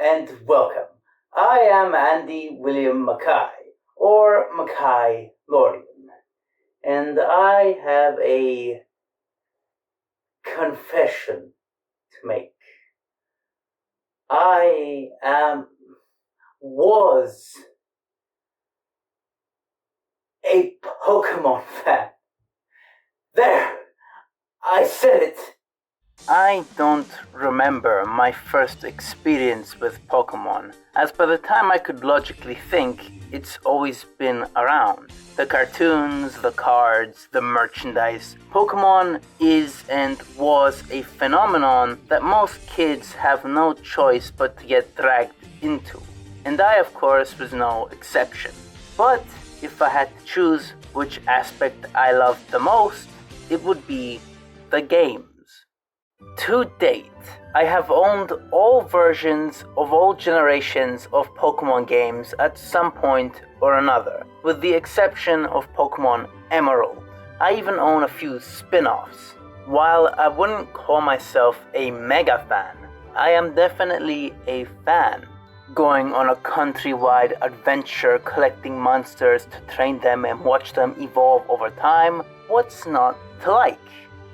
and welcome. I am Andy William Mackai, or Mackai Lorien, and I have a confession to make. I was a Pokémon fan. There, I said it. I don't remember my first experience with Pokémon, as by the time I could logically think, it's always been around. The cartoons, the cards, the merchandise. Pokémon is and was a phenomenon that most kids have no choice but to get dragged into. And I, of course, was no exception. But if I had to choose which aspect I loved the most, it would be the games. To date, I have owned all versions of all generations of Pokémon games at some point or another, with the exception of Pokémon Emerald. I even own a few spin-offs. While I wouldn't call myself a mega fan, I am definitely a fan. Going on a countrywide adventure collecting monsters to train them and watch them evolve over time, what's not to like?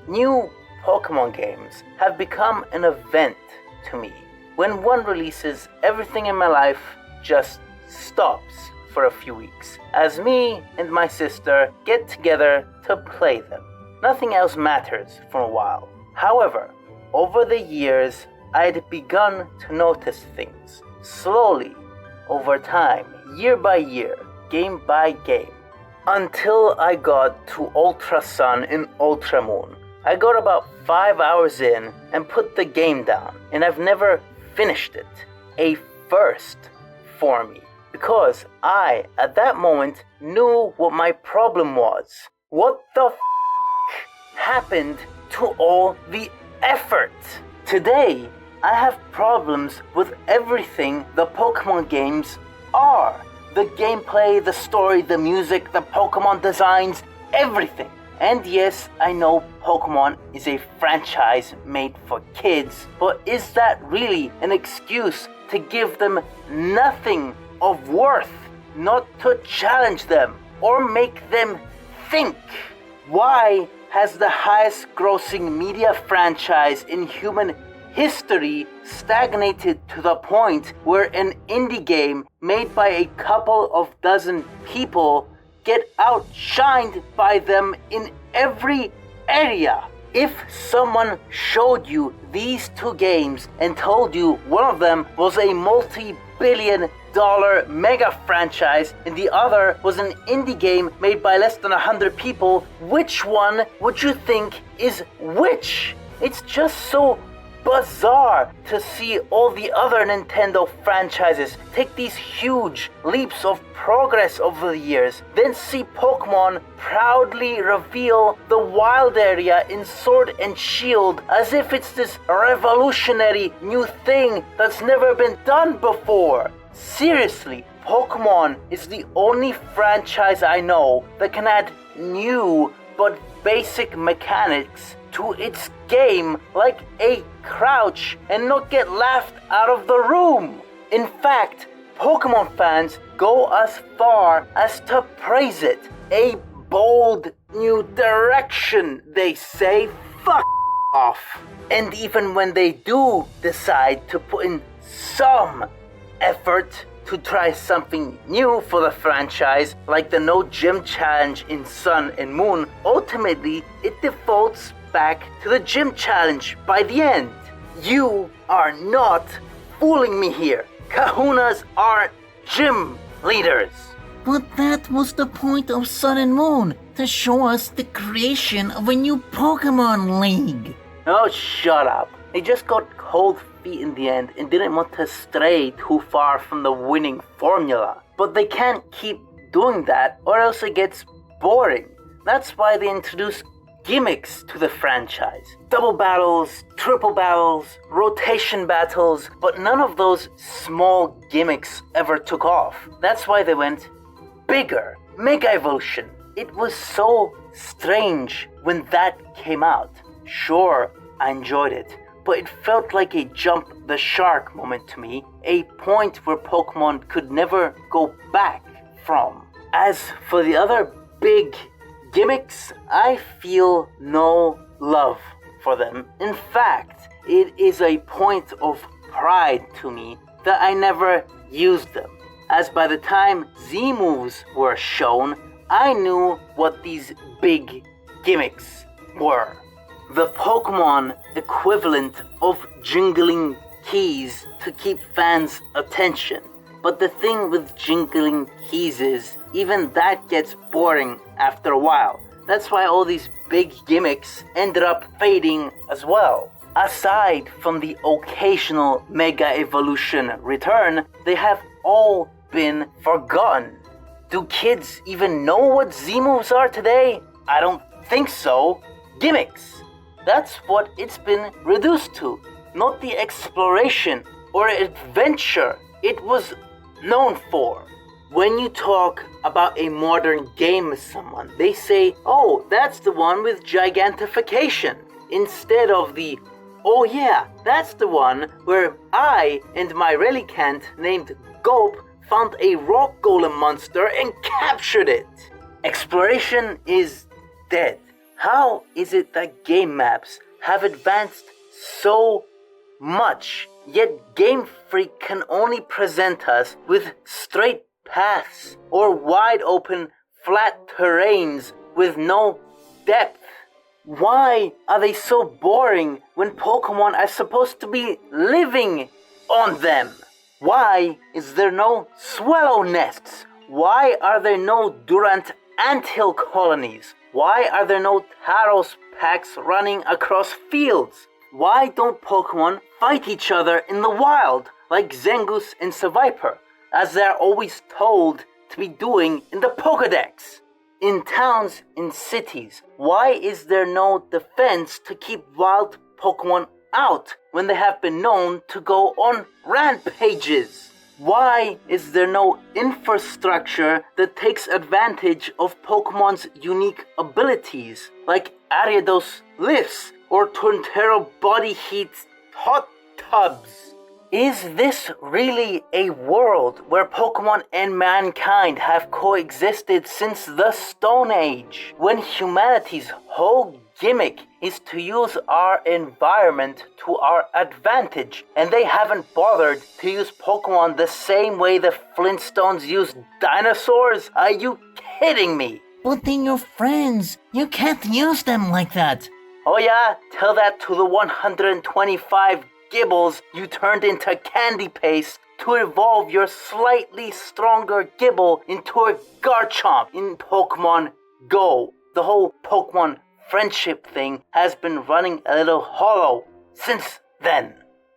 New Pokémon games have become an event to me. When one releases, everything in my life just stops for a few weeks, as me and my sister get together to play them. Nothing else matters for a while. However, over the years, I'd begun to notice things. Slowly, over time, year by year, game by game, until I got to Ultra Sun and Ultra Moon. I got about 5 hours in and put the game down, and I've never finished it. A first for me, because I, at that moment, knew what my problem was. What the happened to all the effort? Today, I have problems with everything the Pokémon games are. The gameplay, the story, the music, the Pokémon designs, everything. And yes, I know Pokémon is a franchise made for kids, but is that really an excuse to give them nothing of worth, not to challenge them or make them think? Why has the highest grossing media franchise in human history stagnated to the point where an indie game made by a couple of dozen people get outshined by them in every area? If someone showed you these two games and told you one of them was a multi-billion-dollar mega franchise and the other was an indie game made by less than 100 people, which one would you think is which? It's just so bizarre to see all the other Nintendo franchises take these huge leaps of progress over the years, then see Pokémon proudly reveal the wild area in Sword and Shield as if it's this revolutionary new thing that's never been done before. Seriously, Pokémon is the only franchise I know that can add new but basic mechanics to its game like a crouch and not get laughed out of the room. In fact, Pokémon fans go as far as to praise it. A bold new direction, they say. Fuck off. And even when they do decide to put in some effort to try something new for the franchise, like the No Gym Challenge in Sun and Moon, ultimately it defaults back to the gym challenge by the end. You are not fooling me here. Kahunas are gym leaders. But that was the point of Sun and Moon, to show us the creation of a new Pokémon League. Oh, shut up. They just got cold feet in the end and didn't want to stray too far from the winning formula. But they can't keep doing that or else it gets boring. That's why they introduced gimmicks to the franchise. Double battles, triple battles, rotation battles, but none of those small gimmicks ever took off. That's why they went bigger. Mega Evolution. It was so strange when that came out. Sure, I enjoyed it, but it felt like a jump the shark moment to me, a point where Pokemon could never go back from. As for the other big gimmicks, I feel no love for them. In fact, it is a point of pride to me that I never used them, as by the time Z moves were shown, I knew what these big gimmicks were. The Pokemon equivalent of jingling keys to keep fans' attention. But the thing with jingling keys is, even that gets boring after a while. That's why all these big gimmicks ended up fading as well. Aside from the occasional Mega Evolution return, they have all been forgotten. Do kids even know what Z-moves are today? I don't think so. Gimmicks. That's what it's been reduced to, not the exploration or adventure it was known for. When you talk about a modern game with someone, they say, oh, that's the one with gigantification, instead of the, oh yeah, that's the one where I and my Relicanth named Gulp found a rock golem monster and captured it. Exploration is dead. How is it that game maps have advanced so much, yet Game Freak can only present us with straight paths or wide open flat terrains with no depth? Why are they so boring when Pokemon are supposed to be living on them? Why is there no swallow nests? Why are there no Durant anthill colonies? Why are there no Tauros packs running across fields? Why don't Pokemon fight each other in the wild like Zengus and Seviper, as they're always told to be doing in the Pokédex? In towns and cities, why is there no defense to keep wild Pokemon out when they have been known to go on rampages? Why is there no infrastructure that takes advantage of Pokemon's unique abilities, like Ariados lifts or Torterra body heat hot tubs? Is this really a world where Pokemon and mankind have coexisted since the Stone Age, when humanity's whole gimmick is to use our environment to our advantage, and they haven't bothered to use Pokemon the same way the Flintstones used dinosaurs? Are you kidding me? But they're your friends. You can't use them like that. Oh yeah? Tell that to the 125 Gibbles you turned into candy paste to evolve your slightly stronger Gibble into a Garchomp in Pokemon Go. The whole Pokemon friendship thing has been running a little hollow since then.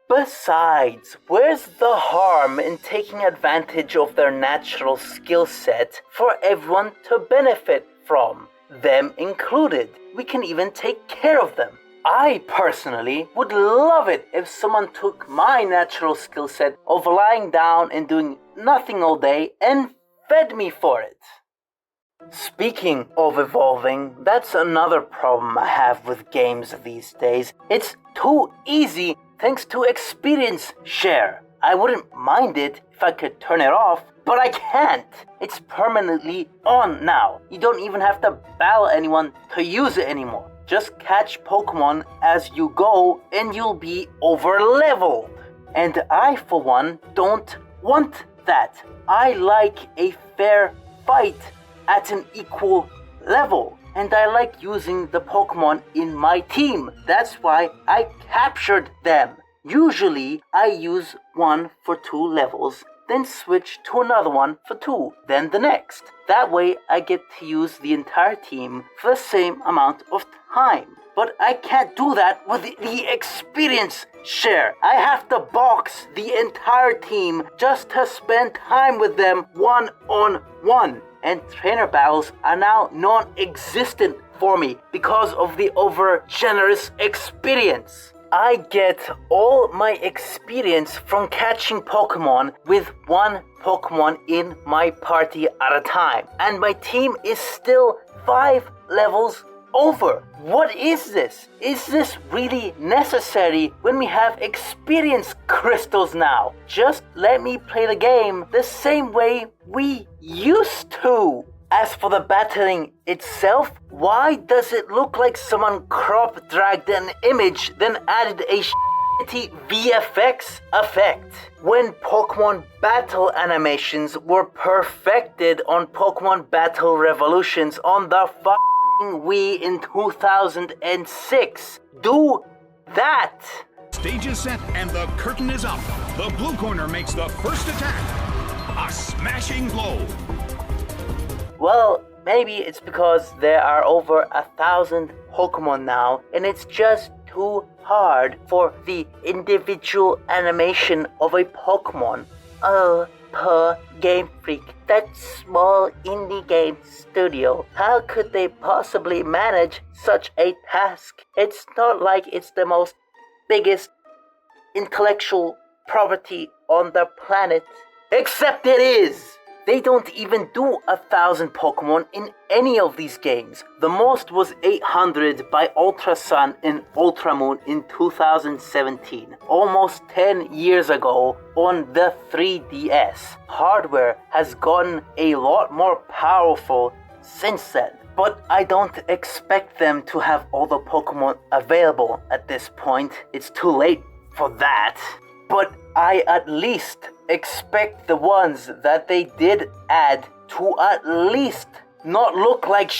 Besides, where's the harm in taking advantage of their natural skill set for everyone to benefit from, them included? We can even take care of them. I personally would love it if someone took my natural skill set of lying down and doing nothing all day and fed me for it. Speaking of evolving, that's another problem I have with games these days. It's too easy thanks to experience share. I wouldn't mind it if I could turn it off, but I can't. It's permanently on now. You don't even have to battle anyone to use it anymore. Just catch Pokemon as you go and you'll be over-leveled. And I, for one, don't want that. I like a fair fight at an equal level. And I like using the Pokemon in my team. That's why I captured them. Usually, I use one for 2 levels, then switch to another one for 2, then the next. That way, I get to use the entire team for the same amount of time. But I can't do that with the experience share. I have to box the entire team just to spend time with them one-on-one. And trainer battles are now non-existent for me because of the over-generous experience. I get all my experience from catching Pokemon with one Pokemon in my party at a time. And my team is still 5 levels over. What is this? Is this really necessary when we have experience crystals now? Just let me play the game the same way we used to. As for the battling itself, why does it look like someone crop dragged an image then added a shitty VFX effect? When Pokemon battle animations were perfected on Pokemon Battle Revolutions on the Wii in 2006. Do that! Stage is set and the curtain is up. The blue corner makes the first attack. A smashing blow. Well, maybe it's because there are over 1,000 Pokemon now, and it's just too hard for the individual animation of a Pokemon. Oh, poor Game Freak, that small indie game studio. How could they possibly manage such a task? It's not like it's the most biggest intellectual property on the planet. Except it is! They don't even do 1,000 Pokemon in any of these games. The most was 800 by Ultra Sun and Ultra Moon in 2017, almost 10 years ago on the 3DS. Hardware has gotten a lot more powerful since then, but I don't expect them to have all the Pokemon available at this point. It's too late for that. But I at least expect the ones that they did add to at least not look like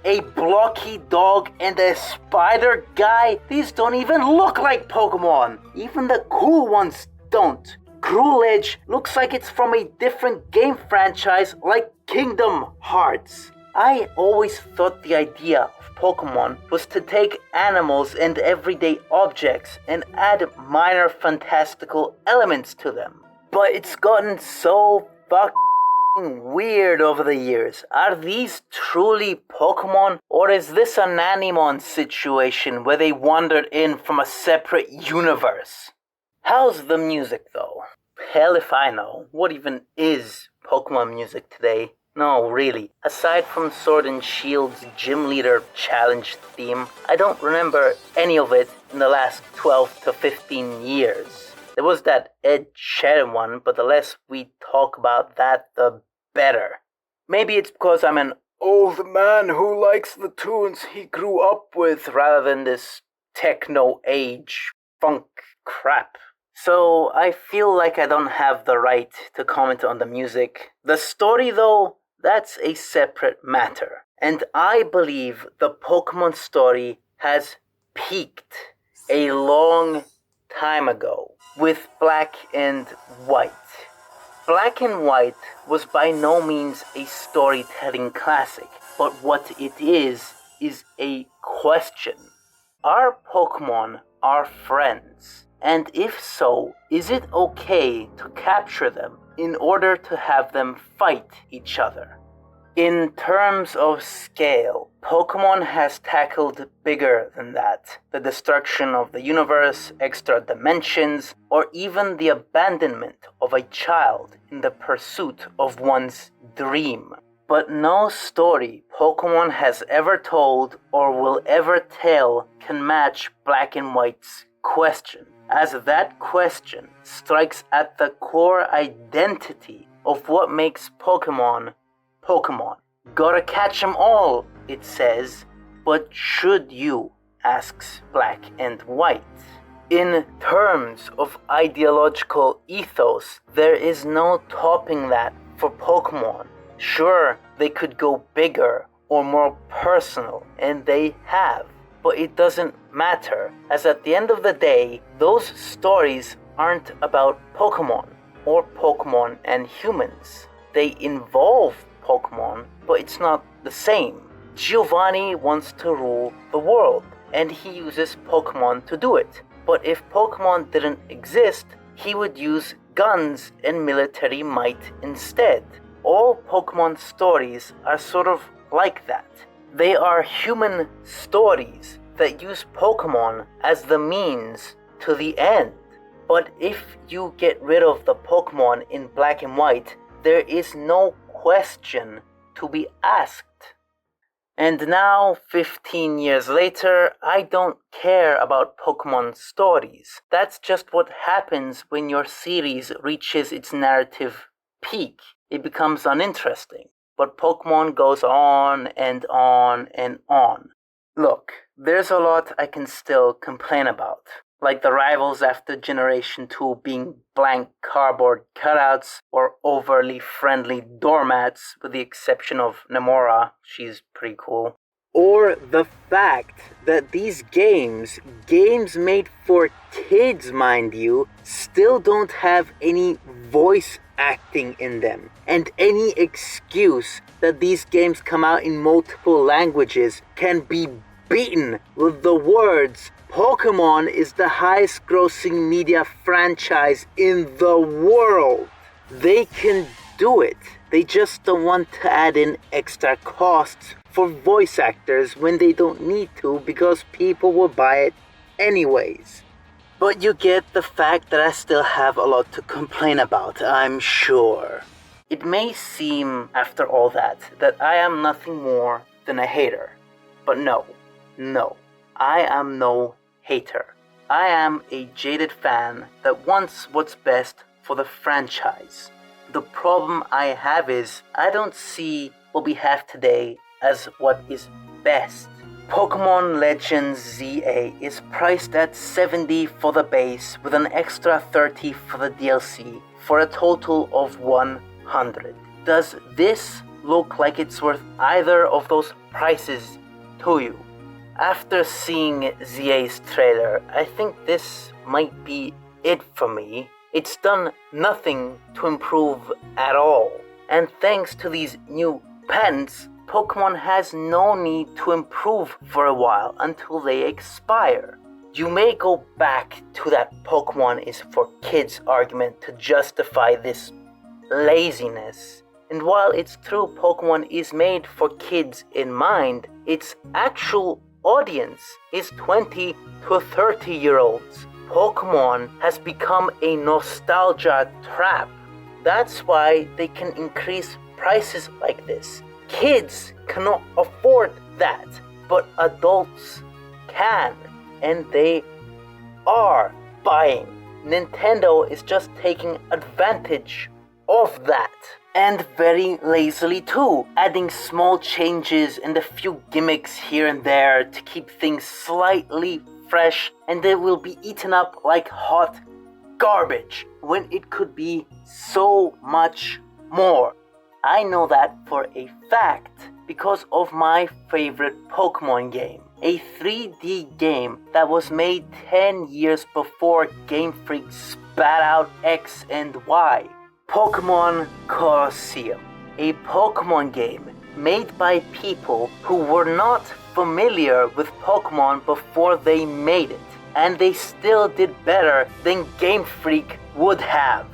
a blocky dog and a spider guy. These don't even look like Pokemon. Even the cool ones don't. Cruel Edge looks like it's from a different game franchise like Kingdom Hearts. I always thought the idea of Pokemon was to take animals and everyday objects and add minor fantastical elements to them. But it's gotten so fucking weird over the years. Are these truly Pokemon, or is this an Animon situation where they wandered in from a separate universe? How's the music though? Hell if I know. What even is Pokemon music today? No, really. Aside from Sword and Shield's Gym Leader Challenge theme, I don't remember any of it in the last 12 to 15 years. There was that Ed Sheeran one, but the less we talk about that, the better. Maybe it's because I'm an old man who likes the tunes he grew up with rather than this techno-age funk crap. So I feel like I don't have the right to comment on the music. The story though, that's a separate matter. And I believe the Pokemon story has peaked a long time ago with Black and White. Black and White was by no means a storytelling classic, but what it is a question. Are Pokemon our friends? And if so, is it okay to capture them in order to have them fight each other? In terms of scale, Pokemon has tackled bigger than that. The destruction of the universe, extra dimensions, or even the abandonment of a child in the pursuit of one's dream. But no story Pokemon has ever told or will ever tell can match Black and White's question, as that question strikes at the core identity of what makes Pokemon Pokemon. Gotta catch 'em all, it says, but should you, asks Black and White. In terms of ideological ethos, there is no topping that for Pokemon. Sure, they could go bigger or more personal, and they have, but it doesn't matter, as at the end of the day, those stories aren't about Pokemon or Pokemon and humans. They involve Pokemon, but it's not the same. Giovanni wants to rule the world, and he uses Pokemon to do it. But if Pokemon didn't exist, he would use guns and military might instead. All Pokemon stories are sort of like that. They are human stories that use Pokemon as the means to the end. But if you get rid of the Pokemon in Black and White, there is no question to be asked. And now, 15 years later, I don't care about Pokemon stories. That's just what happens when your series reaches its narrative peak. It becomes uninteresting. But Pokemon goes on and on and on. Look, there's a lot I can still complain about, like the rivals after Generation 2 being blank cardboard cutouts or overly friendly doormats, with the exception of Nemora. She's pretty cool. Or the fact that these games made for kids, mind you, still don't have any voice acting in them. And any excuse that these games come out in multiple languages can be beaten with the words, Pokémon is the highest grossing media franchise in the world. They can do it. They just don't want to add in extra costs for voice actors when they don't need to because people will buy it anyways. But you get the fact that I still have a lot to complain about, I'm sure. It may seem, after all that I am nothing more than a hater. But no, I am no hater. I am a jaded fan that wants what's best for the franchise. The problem I have is I don't see what we have today as what is best. Pokémon Legends ZA is priced at $70 for the base with an extra $30 for the DLC for a total of $100. Does this look like it's worth either of those prices to you? After seeing ZA's trailer, I think this might be it for me. It's done nothing to improve at all. And thanks to these new patents, Pokemon has no need to improve for a while until they expire. You may go back to that Pokemon is for kids argument to justify this laziness. And while it's true Pokemon is made for kids in mind, its actual audience is 20 to 30-year-olds. Pokemon has become a nostalgia trap. That's why they can increase prices like this. Kids cannot afford that, but adults can, and they are buying. Nintendo is just taking advantage of that. And very lazily too, adding small changes and a few gimmicks here and there to keep things slightly fresh, and they will be eaten up like hot garbage when it could be so much more. I know that for a fact because of my favorite Pokémon game, a 3D game that was made 10 years before Game Freak spat out X and Y. Pokémon Colosseum, a Pokémon game made by people who were not familiar with Pokémon before they made it, and they still did better than Game Freak would have.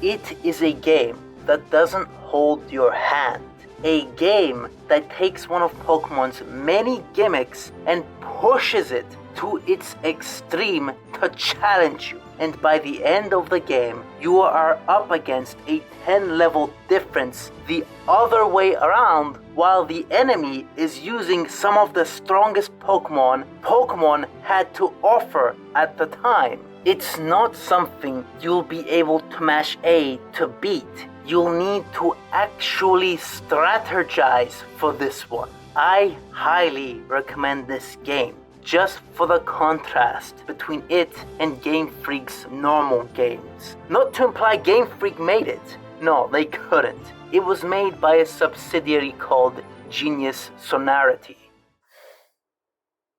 It is a game that doesn't hold your hand, a game that takes one of Pokémon's many gimmicks and pushes it to its extreme to challenge you. And by the end of the game, you are up against a 10-level difference the other way around, while the enemy is using some of the strongest Pokémon had to offer at the time. It's not something you'll be able to mash A to beat. You'll need to actually strategize for this one. I highly recommend this game, just for the contrast between it and Game Freak's normal games. Not to imply Game Freak made it. No, they couldn't. It was made by a subsidiary called Genius Sonority.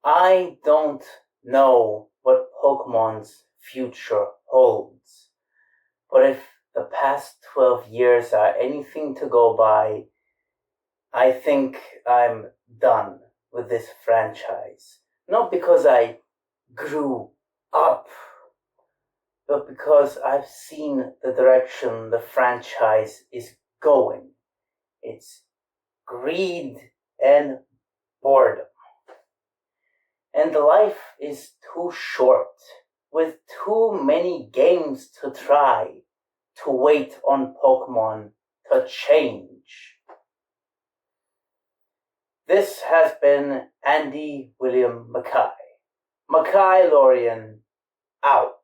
I don't know what Pokemon's future holds, but if the past 12 years are anything to go by, I think I'm done with this franchise. Not because I grew up, but because I've seen the direction the franchise is going. It's greed and boredom. And life is too short, with too many games to try, to wait on Pokemon to change. This has been Andy William Mackai. Mackai Lorien, out.